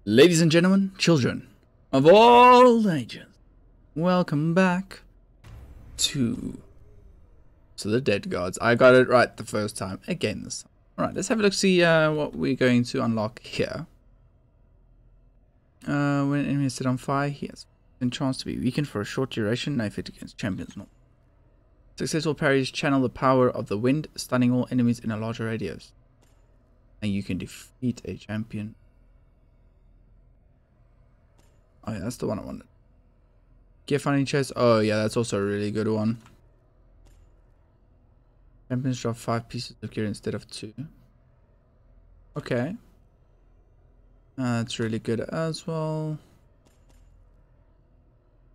Ladies and gentlemen, children of all ages, welcome back to the Dead Gods. I got it right the first time, again this time. Alright, let's have a look, see what we're going to unlock here. When an enemy is set on fire, he has a chance to be weakened for a short duration, knife hit against champions. No. Successful parries channel the power of the wind, stunning all enemies in a larger radius. And you can defeat a champion. Oh yeah, that's the one I wanted. Gear finding chest. Oh yeah, that's also a really good one. Champions drop 5 pieces of gear instead of 2. Okay. That's really good as well.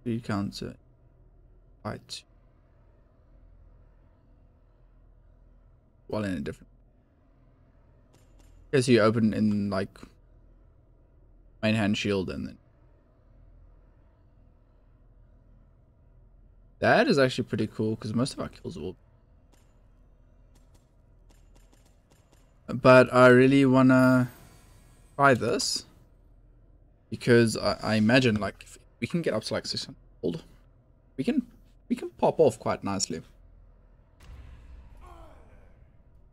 You can't fight while in a different. Guess you open in like main hand shield and then. That is actually pretty cool because most of our kills will. But I really wanna try this because I imagine like if we can get up to like 600 gold, we can pop off quite nicely,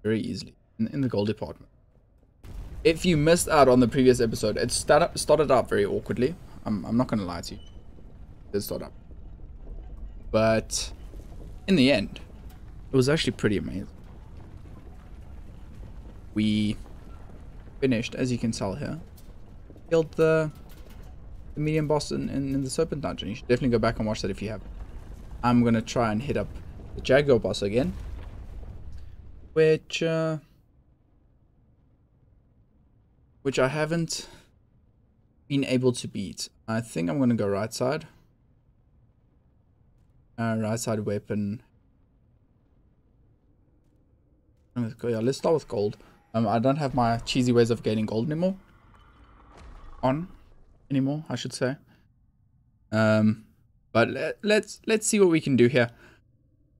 very easily in the gold department. If you missed out on the previous episode, it started out very awkwardly. I'm not gonna lie to you, it did start up. But in the end, it was actually pretty amazing. We finished, as you can tell here, killed the medium boss in the Serpent Dungeon. You should definitely go back and watch that if you haven't. I'm going to try and hit up the Jaguar boss again, which I haven't been able to beat. I think I'm going to go right side. Right side weapon. Yeah, let's start with gold. I don't have my cheesy ways of gaining gold anymore. I should say. But let's see what we can do here.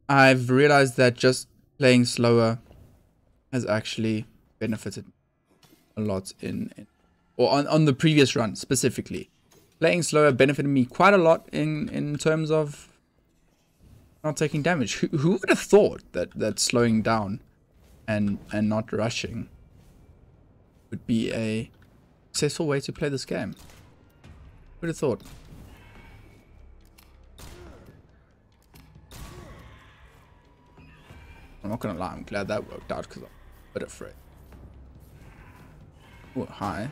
I've realized that just playing slower has actually benefited a lot on the previous run specifically. Playing slower benefited me quite a lot in terms of not taking damage. Who would have thought that slowing down and not rushing would be a successful way to play this game? Who would have thought? I'm not gonna lie, I'm glad that worked out because I'm a bit afraid. Oh, hi.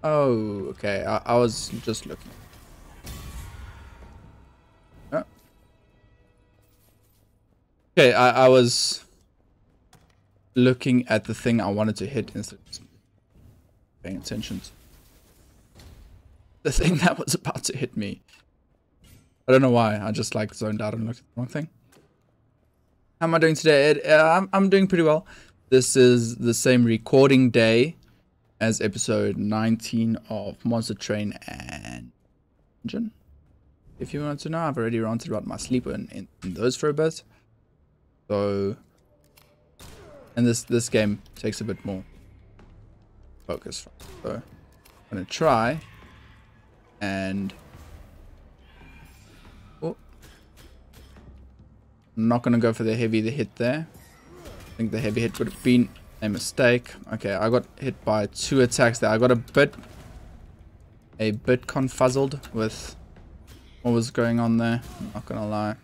Oh, okay. I was just looking. Okay, I was looking at the thing I wanted to hit instead of paying attention to the thing that was about to hit me. I don't know why. I just like zoned out and looked at the wrong thing. How am I doing today, Ed? I'm doing pretty well. This is the same recording day as episode 19 of Monster Train and Dungeon. If you want to know, I've already ranted about my sleep in those for a bit. So, and this game takes a bit more focus. So, I'm gonna try and I'm not gonna go for the heavy hit there. I think the heavy hit would have been a mistake. Okay, I got hit by 2 attacks there. I got a bit confuzzled with what was going on there. I'm not gonna lie.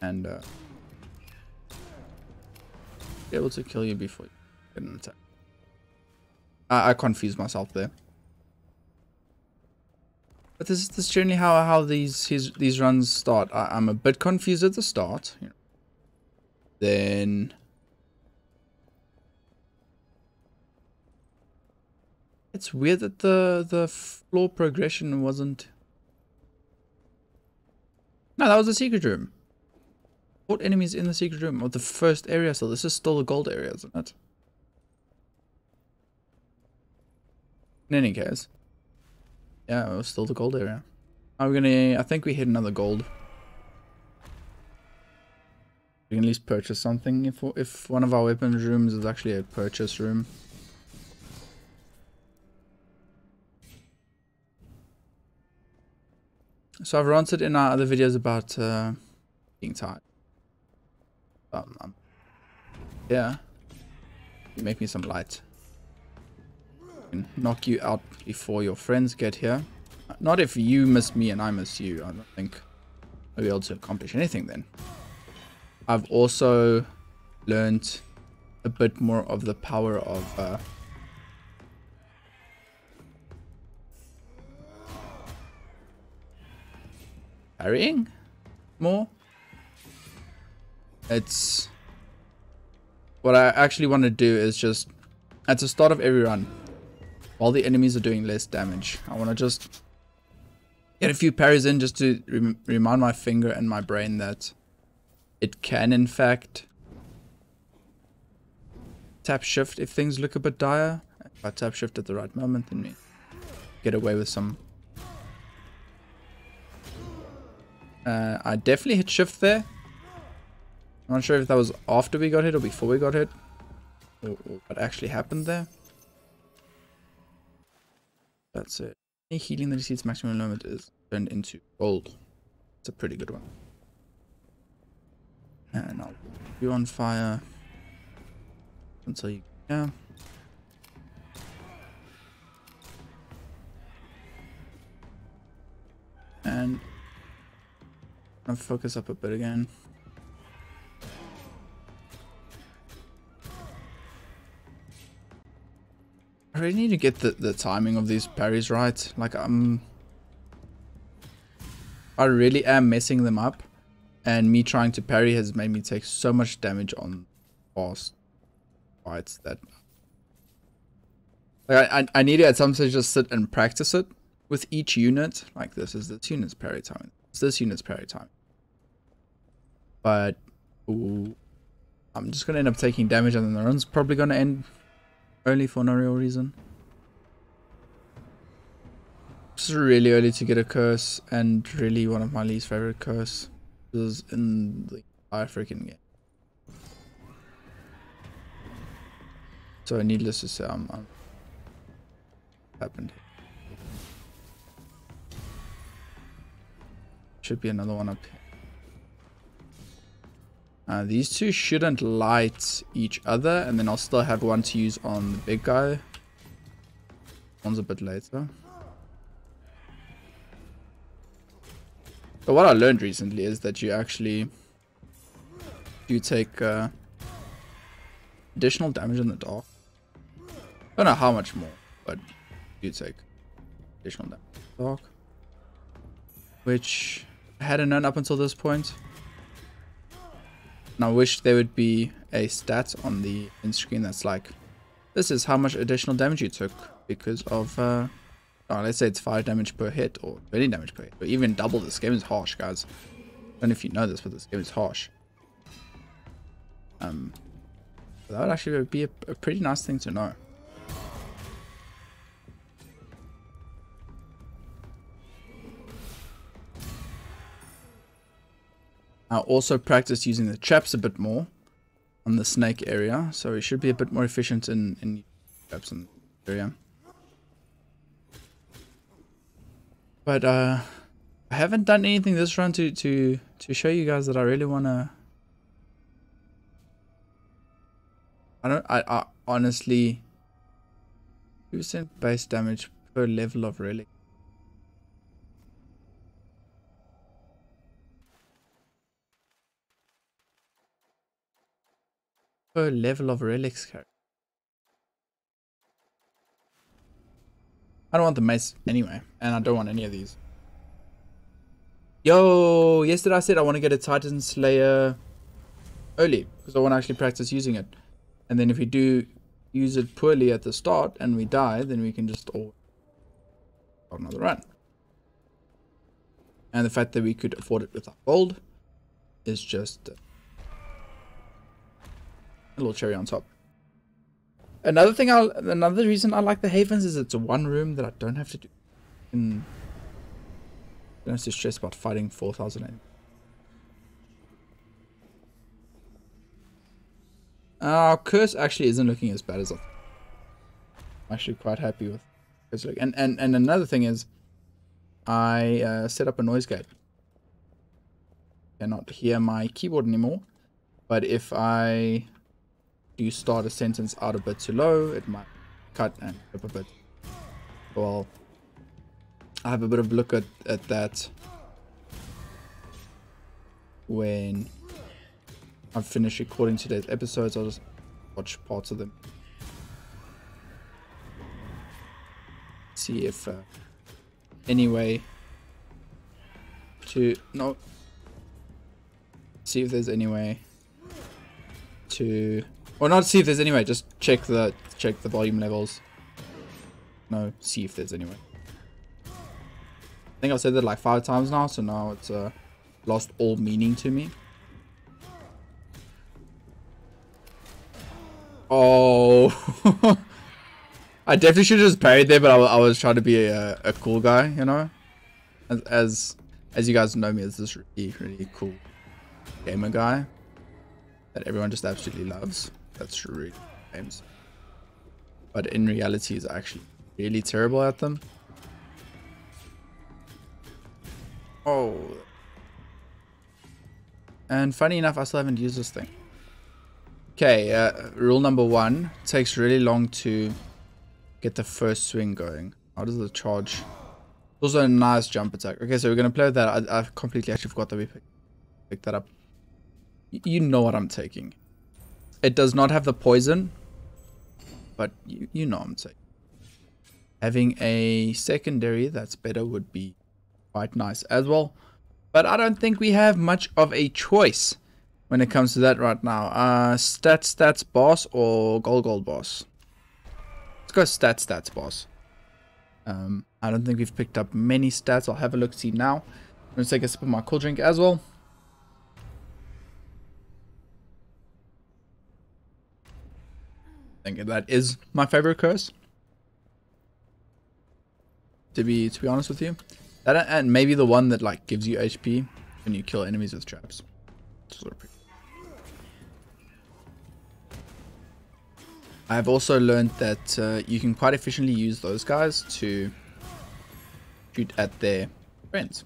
And able to kill you before you get an attack. I confused myself there. But this is generally how these runs start. I'm a bit confused at the start. You know. Then it's weird that the floor progression wasn't. No, that was a secret room. What enemies in the secret room of the first area? So this is still the gold area, isn't it? In any case, yeah, it was still the gold area. I think we hit another gold. We can at least purchase something if one of our weapons rooms is actually a purchase room. So I've ranted in our other videos about being tired. Yeah, make me some light. Knock you out before your friends get here. Not if you miss me and I miss you. I don't think I'll be able to accomplish anything then. I've also learned a bit more of the power of parrying more. It's what I actually want to do is just at the start of every run, while the enemies are doing less damage, I want to just get a few parries in just to remind my finger and my brain that it can in fact tap shift if things look a bit dire. If I tap shift at the right moment, then we get away with some. I definitely hit shift there. I'm not sure if that was after we got hit or before we got hit, or what actually happened there. That's it. Any healing that exceeds maximum limit is turned into gold. It's a pretty good one. And I'll put you on fire until you yeah. And I'll focus up a bit again. I really need to get the timing of these parries right. Like I really am messing them up, and me trying to parry has made me take so much damage on fast fights that like I need to at some stage just sit and practice it with each unit. Like this is this unit's parry time. It's this unit's parry time. But ooh, I'm just gonna end up taking damage, and then the run's probably gonna end early for no real reason. It's really early to get a curse, and really one of my least favorite curse is in the entire freaking game. So needless to say, I'm happened. Should be another one up here. These two shouldn't light each other, and then I'll still have one to use on the big guy. One's a bit later. But what I learned recently is that you actually do take additional damage in the dark. I don't know how much more, but you take additional damage in the dark, which I hadn't known up until this point. And I wish there would be a stat on the end screen that's like, this is how much additional damage you took because of, let's say it's 5 damage per hit or 20 damage per hit. Or even double. This game is harsh, guys. I don't know if you know this, but this game is harsh. That would actually be a pretty nice thing to know. I also practice using the traps a bit more on the snake area, so we should be a bit more efficient in traps in the area. But I haven't done anything this run to show you guys that I really wanna. I honestly 2% base damage per level of relic. Per level of relics character. I don't want the mace anyway, and I don't want any of these. Yo, yesterday I said I want to get a Titan Slayer early because I want to actually practice using it. And then if we do use it poorly at the start and we die, then we can just start another run. And the fact that we could afford it without gold is just a little cherry on top. Another reason I like the Havens is it's a one room that I don't have to do. Don't have to stress about fighting 4,000 enemies. Our curse actually isn't looking as bad as I thought. I'm actually quite happy with curse look. And another thing is, I set up a noise gate. Cannot hear my keyboard anymore. But if I do start a sentence out a bit too low, it might cut and flip a bit. Well, I have a bit of a look at that when I've finished recording today's episodes. I'll just watch parts of them. See if any way to see if there's any way to, or not see if there's any way, just check the volume levels. No, see if there's any way. I think I've said that like 5 times now, so now it's lost all meaning to me. Oh. I definitely should have just parried there, but I was trying to be a cool guy, you know? As you guys know me as this really cool gamer guy that everyone just absolutely loves. That's really games. But in reality, is actually really terrible at them. Oh. And funny enough, I still haven't used this thing. Okay, rule number 1. It takes really long to get the first swing going. How does the charge? Also a nice jump attack. Okay, so we're going to play with that. I completely actually forgot that we picked that up. You know what I'm taking. It does not have the poison, but you know I'm taking. Having a secondary that's better would be quite nice as well. But I don't think we have much of a choice when it comes to that right now. Stats boss or gold boss? Let's go stats boss. I don't think we've picked up many stats. I'll have a look see now. I'm going to take a sip of my cool drink as well. I think that is my favorite curse. To be honest with you. That and maybe the one that like gives you HP when you kill enemies with traps. I've also learned that you can quite efficiently use those guys to shoot at their friends.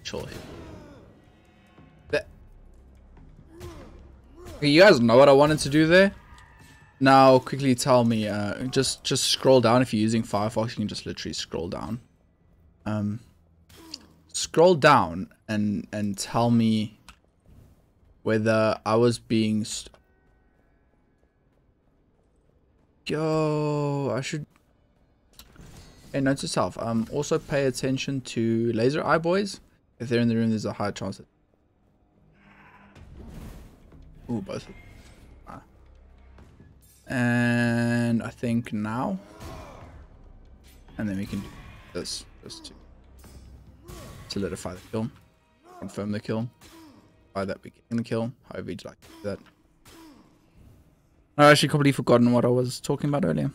Chill here. Okay, you guys know what I wanted to do there? Now quickly tell me, just scroll down. If you're using Firefox, you can just literally scroll down. Scroll down and tell me whether I was being yo, I should. Hey, note to self. Also pay attention to laser eye boys. If they're in the room, there's a high chance that. Ooh, both. And I think now, and then we can do this just to solidify the kill, confirm the kill. By that we getting the kill. However you'd like to do that. I actually completely forgotten what I was talking about earlier.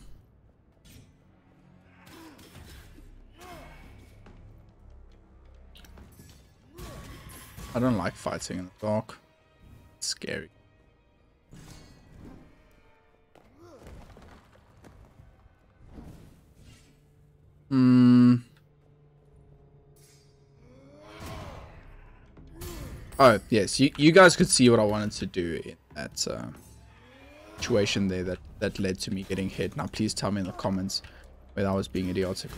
I don't like fighting in the dark. It's scary. Oh, yes. You guys could see what I wanted to do in that situation there that led to me getting hit. Now, please tell me in the comments whether I was being idiotic.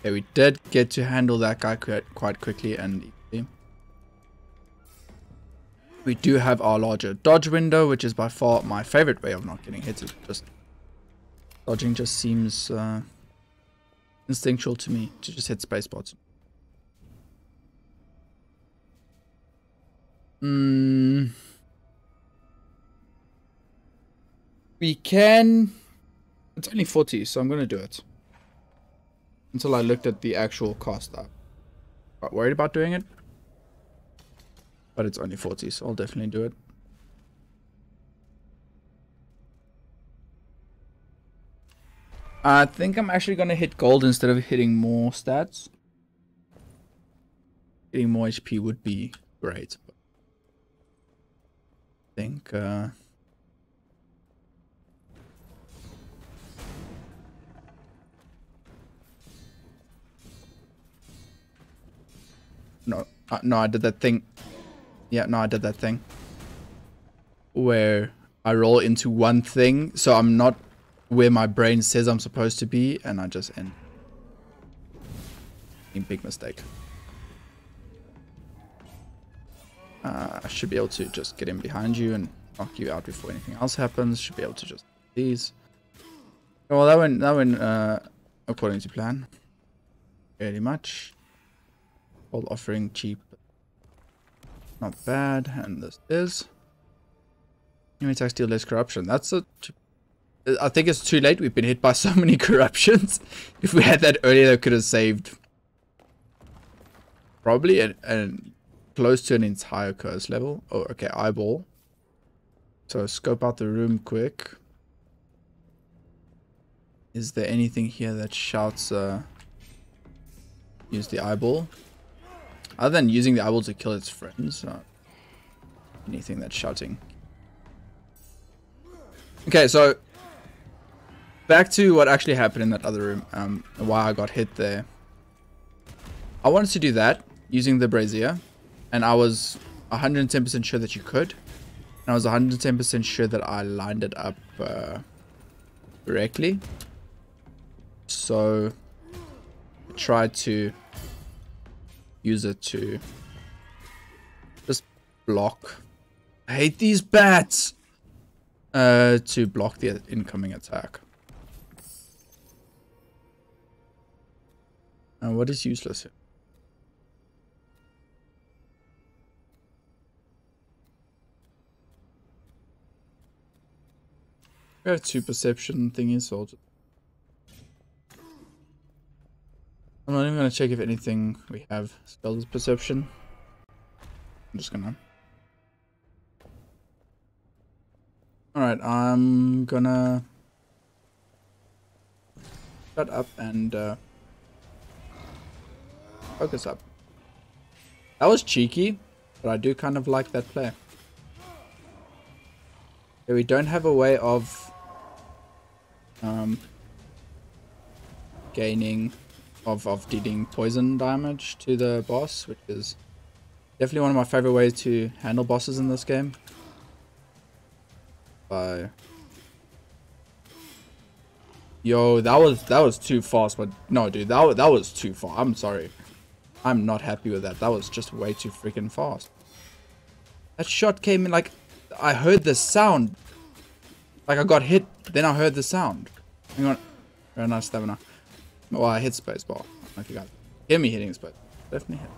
Okay, we did get to handle that guy quite quickly and easily. We do have our larger dodge window, which is by far my favorite way of not getting hit. Just dodging just seems instinctual to me to just hit space spots. We can. It's only 40, so I'm gonna do it. Until I looked at the actual cost. I'm quite worried about doing it. But it's only 40, so I'll definitely do it. I think I'm actually gonna hit gold instead of hitting more stats. Hitting more HP would be great. But I think No, no, I did that thing. Yeah, no, I did that thing. Where I roll into one thing, so I'm not where my brain says I'm supposed to be, and I just end. Big mistake. I should be able to just get in behind you and knock you out before anything else happens. Should be able to just these. Well, that went according to plan. Very much. All offering cheap. Not bad. And this is. Enemy attacks deal less corruption. That's a. I think it's too late. We've been hit by so many corruptions. If we had that earlier, that could have saved. Probably and close to an entire curse level. Oh, okay, eyeball. So scope out the room quick. Is there anything here that shouts use the eyeball? Other than using the eyeball to kill its friends. Anything that's shouting. Okay, so back to what actually happened in that other room. Why I got hit there. I wanted to do that using the brazier, and I was 110% sure that you could, and I was 110% sure that I lined it up correctly. So I tried to use it to just block. I hate these bats. To block the incoming attack. And what is useless here? We have 2 perception thingies, so I'm not even gonna check if anything we have spells perception. I'm just gonna. Alright, I'm gonna shut up and focus up. That was cheeky, but I do kind of like that play. Okay, we don't have a way of gaining of dealing poison damage to the boss, which is definitely one of my favorite ways to handle bosses in this game. Yo, that was too fast, but no, dude, that was too far. I'm sorry, I'm not happy with that. That was just way too freaking fast. That shot came in like I heard the sound. Like I got hit, then I heard the sound. Hang on, very nice stamina. Well, I hit spacebar. I don't know if you guys hear me hitting space. Definitely hit.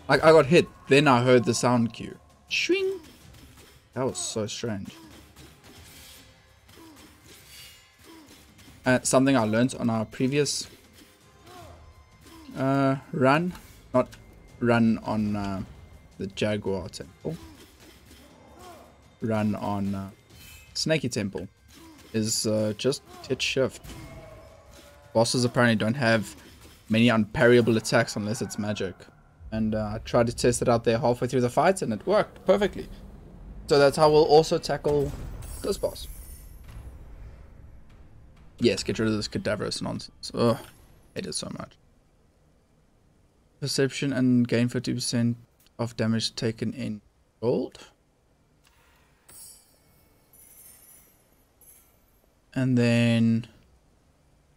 Like I got hit, then I heard the sound cue. Swing. That was so strange. Something I learned on our previous run, not run on the Jaguar Temple, run on Snaky Temple, is just hit shift. Bosses apparently don't have many unparryable attacks unless it's magic. And I tried to test it out there halfway through the fight and it worked perfectly. So that's how we'll also tackle this boss. Yes, get rid of this cadaverous nonsense. Ugh, hate it so much. Perception and gain 50% of damage taken in gold. And then,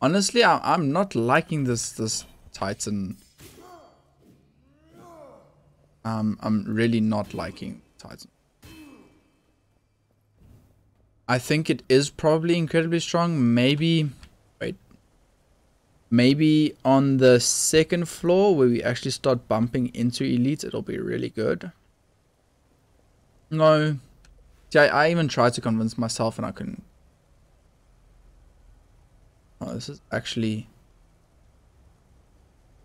honestly, I'm not liking this Titan. I'm really not liking Titan. I think it is probably incredibly strong. Maybe, wait. Maybe on the second floor where we actually start bumping into elites, it'll be really good. No. See, I even tried to convince myself and I couldn't. Oh, this is actually...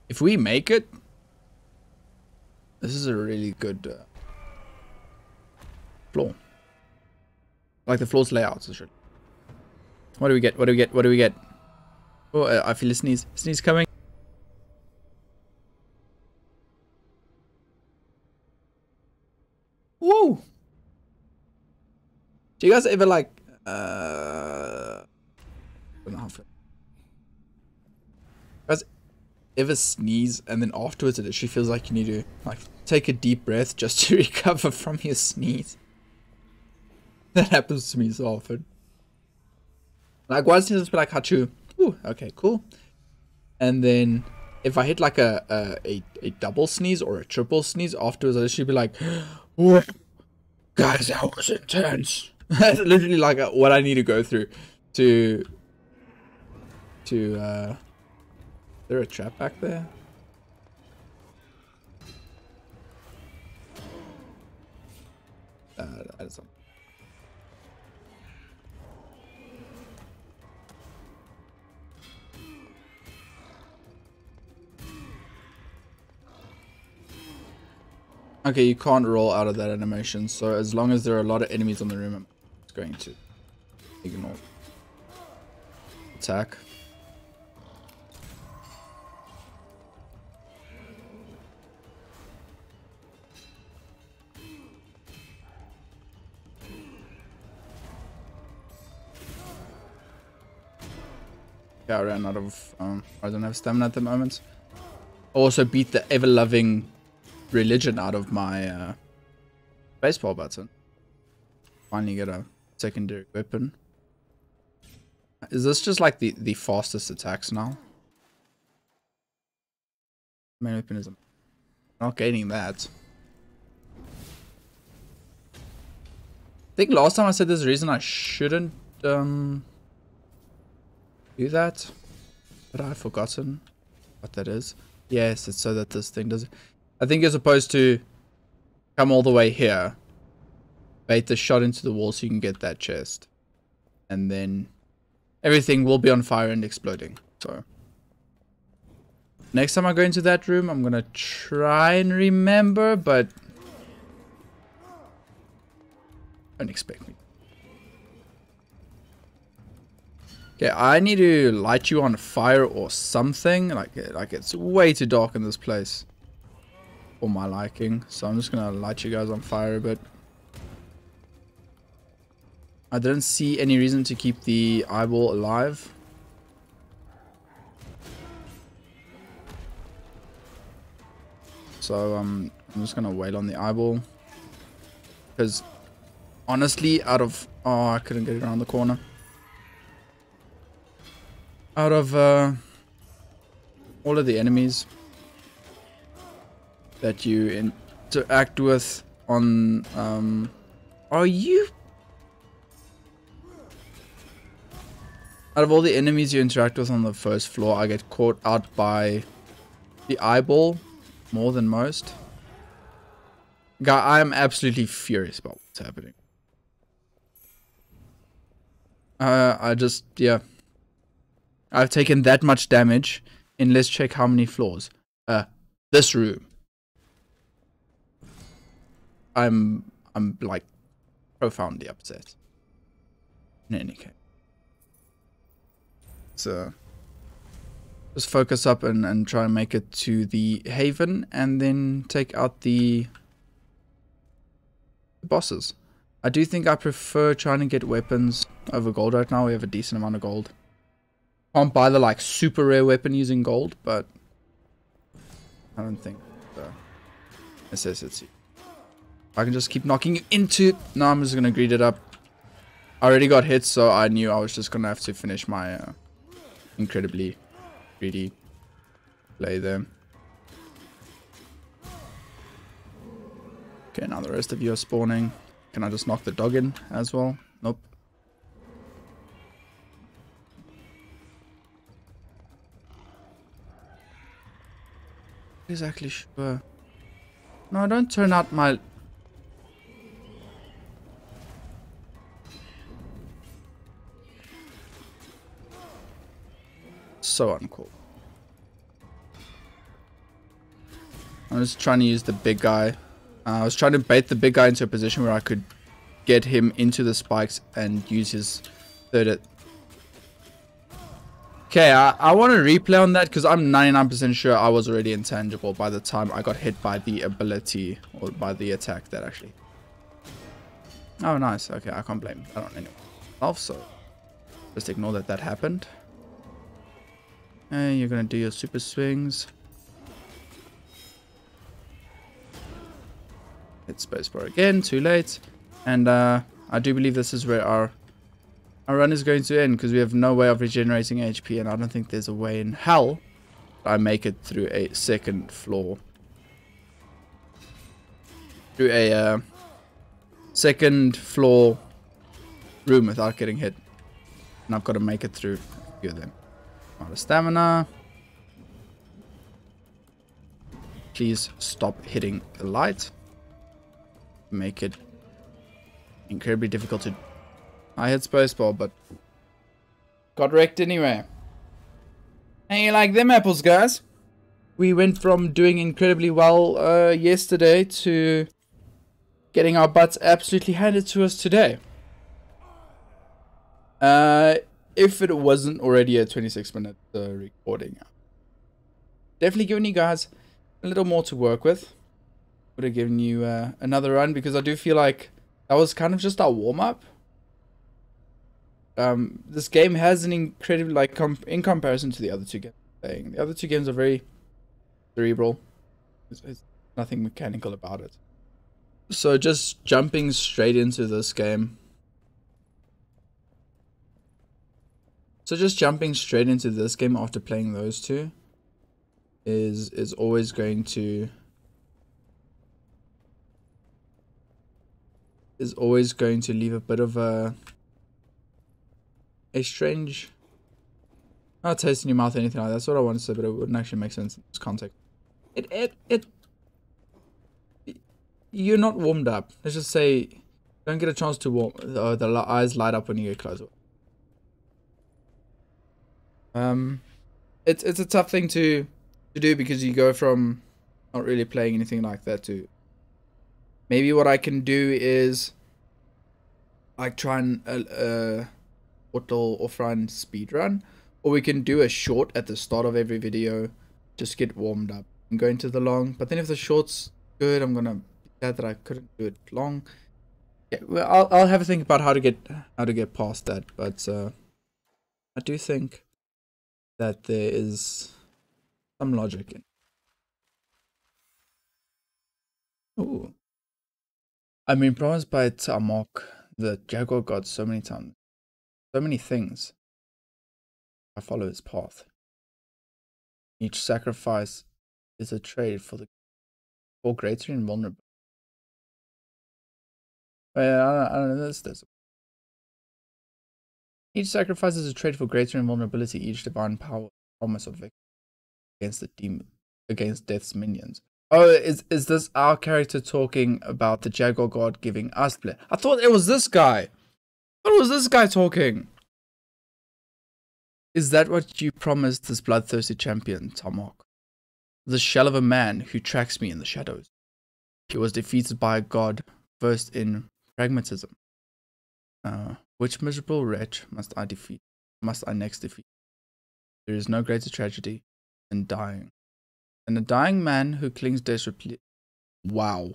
If we make it, this is a really good floor. Like the floor's layouts. What do we get? What do we get? What do we get? Oh, I feel a sneeze. Sneeze coming. Woo! Do you guys ever like guys ever sneeze and then afterwards it actually feels like you need to like take a deep breath just to recover from your sneeze. That happens to me so often. Like once you just be like Hachu, ooh, okay, cool. And then if I hit like a double sneeze or a triple sneeze afterwards, I should be like, whoa, guys, that was intense. That's literally like what I need to go through to is there a trap back there? That is something. Okay, you can't roll out of that animation, so as long as there are a lot of enemies on the room, I'm just going to ignore. Attack. Yeah, I ran out of, I don't have stamina at the moment. Also beat the ever-loving religion out of my baseball button. Finally get a secondary weapon. Is this just like the fastest attacks now? Main weapon is not gaining that. I think last time I said there's a reason I shouldn't do that, but I've forgotten what that is. Yes, it's so that this thing does. I think you're supposed to come all the way here, bait the shot into the wall so you can get that chest, and then everything will be on fire and exploding. So next time I go into that room, I'm gonna try and remember, but don't expect me. Okay, I need to light you on fire or something. Like it's way too dark in this place for my liking. So I'm just gonna light you guys on fire a bit. I didn't see any reason to keep the eyeball alive. So I'm just gonna wail on the eyeball. Because honestly, out of... Oh, I couldn't get it around the corner. Out of all of the enemies that you interact with on... Are you... Out of all the enemies you interact with on the first floor, I get caught out by the eyeball more than most. Guy, I'm absolutely furious about what's happening. I just, yeah. I've taken that much damage in, let's check how many floors. This room. I'm like profoundly upset. In any case. So just focus up and try and make it to the haven and then take out the bosses. I do think I prefer trying to get weapons over gold right now. We have a decent amount of gold. Can't buy the like super rare weapon using gold, but I don't think the necessity. I can just keep knocking you into... No, I'm just gonna greed it up. I already got hit, so I knew I was just gonna have to finish my incredibly greedy play there. Okay, now the rest of you are spawning. Can I just knock the dog in as well? Nope. Exactly sure. No, don't turn out my... So uncool. I'm just trying to use the big guy. I was trying to bait the big guy into a position where I could get him into the spikes and use his third... Okay, I want to replay on that because I'm 99% sure I was already intangible by the time I got hit by the ability or by the attack that actually... Oh, nice. Okay, I can't blame that on anyone else, so just ignore that happened. You're gonna do your super swings. Hit spacebar again, too late. And I do believe this is where our run is going to end, because we have no way of regenerating HP, and I don't think there's a way in hell I make it through a second floor. Through a second floor room without getting hit. And I've got to make it through a few of them. Out of stamina. Please stop hitting the light. Make it incredibly difficult to... I hit spacebar, but got wrecked anyway. And you like them apples, guys? We went from doing incredibly well yesterday to getting our butts absolutely handed to us today. If it wasn't already a 26-minute recording, definitely giving you guys a little more to work with. Would have given you another run, because I do feel like that was kind of just our warm-up. This game has an incredibly, like, in comparison to the other two games, the other two games are very cerebral. There's nothing mechanical about it. So just jumping straight into this game. After playing those two is always going to leave a bit of a strange, not taste in your mouth or anything like that. That's what I want to say, but it wouldn't actually make sense in this context. You're not warmed up. Let's just say, don't get a chance to warm. The eyes light up when you get closer. It's a tough thing to do, because you go from not really playing anything like that to, maybe what I can do is like try and offline speed run, or we can do a short at the start of every video, just get warmed up and go into the long. But then if the short's good, I'm gonna be sad that I couldn't do it long. Yeah, well, I'll have a think about how to get past that, but I do think that there is some logic in. Ooh. I've been promised by Tamok the Jaguar God so many times. So many things. I follow his path. Each sacrifice is a trade for greater invulnerability. I don't know this. Each sacrifice is a trade for greater invulnerability. Each divine power, promise of victory against the demon, against death's minions. Oh, is this our character talking about the Jaguar God giving us play? I thought it was this guy. Talking. Is that what you promised this bloodthirsty champion, Tamok? The shell of a man who tracks me in the shadows. He was defeated by a god versed in pragmatism. Which miserable wretch must I next defeat? There is no greater tragedy than dying. And a dying man who clings desperately. Wow.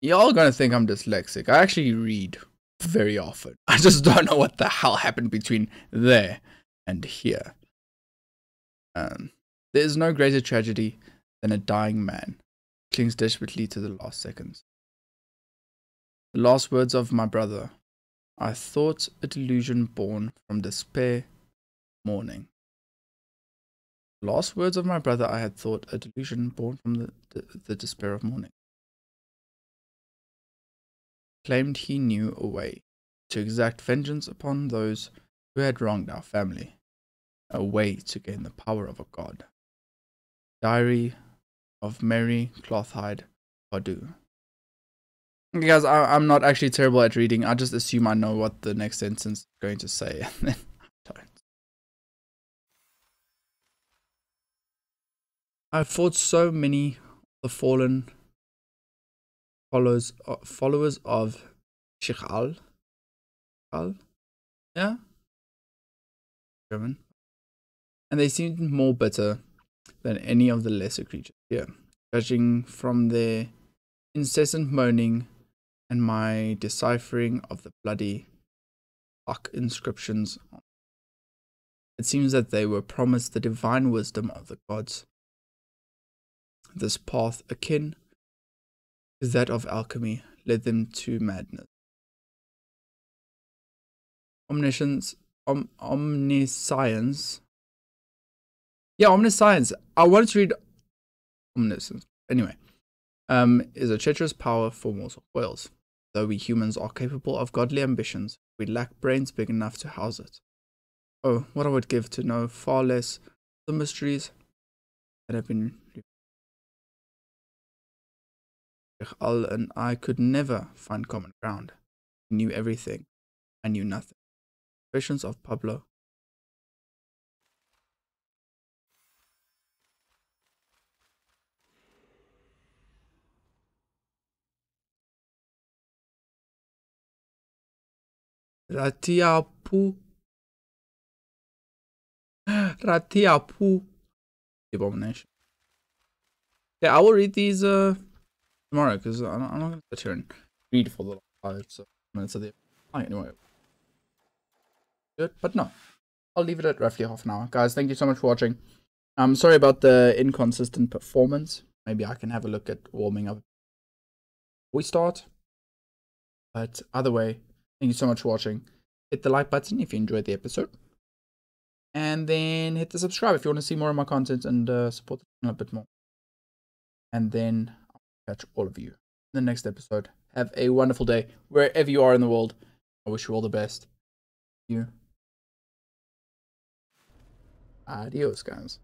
Y'all gonna think I'm dyslexic. I actually read very often. I just don't know what the hell happened between there and here. There is no greater tragedy than a dying man who clings desperately to the last seconds. The last words of my brother. I thought a delusion born from despair, mourning. The last words of my brother, I had thought a delusion born from the despair of mourning. Claimed he knew a way to exact vengeance upon those who had wronged our family. A way to gain the power of a god. Diary of Mary Clothhide Badu. Guys, I'm not actually terrible at reading. I just assume I know what the next sentence is going to say, and then I don't. I've fought so many of the fallen followers of Shikal. Yeah? German. And they seemed more bitter than any of the lesser creatures here, judging from their incessant moaning and my deciphering of the bloody inscriptions It seems that they were promised the divine wisdom of the gods. This path, akin to that of alchemy, led them to madness. Omniscience, omniscience. Yeah, omniscience. I wanted to read omniscience. Anyway, is a treacherous power for mortal coils. Though we humans are capable of godly ambitions, we lack brains big enough to house it. Oh, what I would give to know far less the mysteries that have been. Al and I could never find common ground. He knew everything. I knew nothing. Visions of Pablo. Ratiapu. Ratiapu. The abomination. Yeah, I will read these tomorrow because I'm not going to sit here and read for the 5 minutes of the anyway. Good, but no. I'll leave it at roughly half an hour. Guys, thank you so much for watching. I'm sorry about the inconsistent performance. Maybe I can have a look at warming up before we start. But either way, thank you so much for watching. Hit the like button if you enjoyed the episode. And then hit the subscribe if you want to see more of my content and support the channel a bit more. And then I'll catch all of you in the next episode. Have a wonderful day wherever you are in the world. I wish you all the best. Adios, guys.